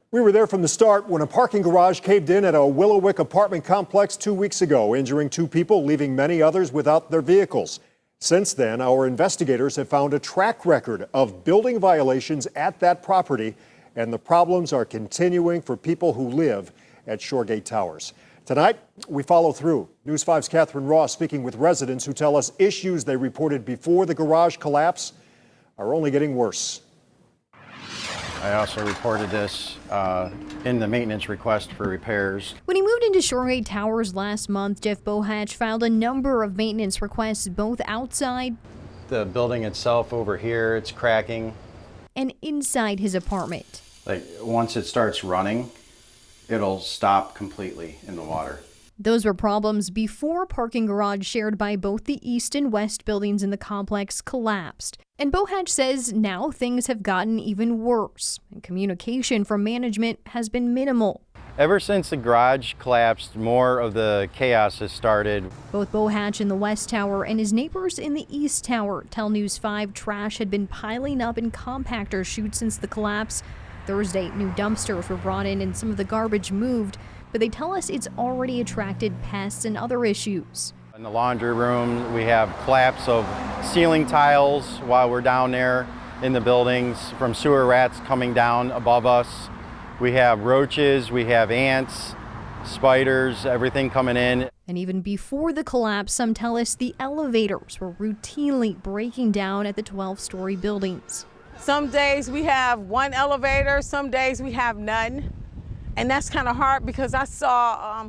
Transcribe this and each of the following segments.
We were there from the start when a parking garage caved in at a Willowick apartment complex 2 weeks ago, injuring 2 people, leaving many others without their vehicles. Since then, our investigators have found a track record of building violations at that property, and the problems are continuing for people who live at Shoregate Towers. Tonight, we follow through. News 5's Catherine Ross speaking with residents who tell us issues they reported before the garage collapse are only getting worse. I also reported this in the maintenance request for repairs. When he moved into Shoregate Towers last month, Jeff Bohatch filed a number of maintenance requests both outside The building itself over here, it's cracking. And inside his apartment. Like once it starts running, it'll stop completely in the water. Those were problems before a parking garage shared by both the east and west buildings in the complex collapsed. And Bohatch says now things have gotten even worse, and communication from management has been minimal. Ever since the garage collapsed, more of the chaos has started. Both Bohatch in the West Tower and his neighbors in the East Tower tell News 5 trash had been piling up in compactor chutes since the collapse. Thursday, new dumpsters were brought in and some of the garbage moved, but they tell us it's already attracted pests and other issues. In the laundry room, we have collapse of ceiling tiles while we're down there in the buildings from sewer rats coming down above us. We have roaches, we have ants, spiders, everything coming in. And even before the collapse, some tell us the elevators were routinely breaking down at the 12-story buildings. Some days we have one elevator, some days we have none. And that's kind of hard because I saw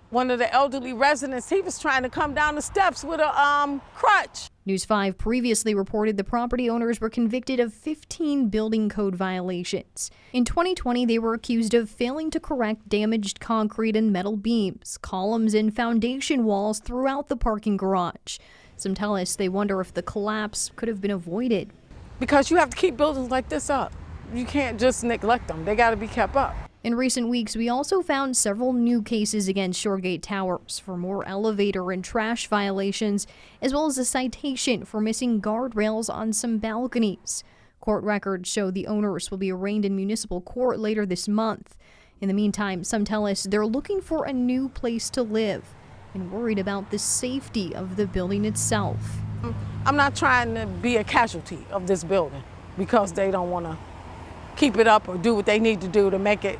one of the elderly residents, he was trying to come down the steps with a crutch. News 5 previously reported the property owners were convicted of 15 building code violations. In 2020, they were accused of failing to correct damaged concrete and metal beams, columns, and foundation walls throughout the parking garage. Some tell us they wonder if the collapse could have been avoided. Because you have to keep buildings like this up. You can't just neglect them. They got to be kept up. In recent weeks, we also found several new cases against Shoregate Towers for more elevator and trash violations, as well as a citation for missing guardrails on some balconies. Court records show the owners will be arraigned in municipal court later this month. In the meantime, some tell us they're looking for a new place to live and worried about the safety of the building itself. I'm not trying to be a casualty of this building because they don't want to keep it up or do what they need to do to make it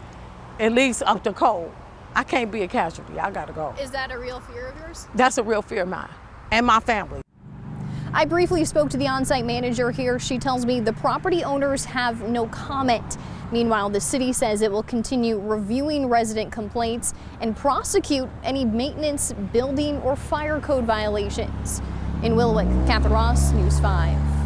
at least up to code. I can't be a casualty. I gotta go. Is that a real fear of yours? That's a real fear of mine and my family. I briefly spoke to the on-site manager here. She tells me the property owners have no comment. Meanwhile, the city says it will continue reviewing resident complaints and prosecute any maintenance, building, or fire code violations. In Willowick, Catherine Ross, News 5.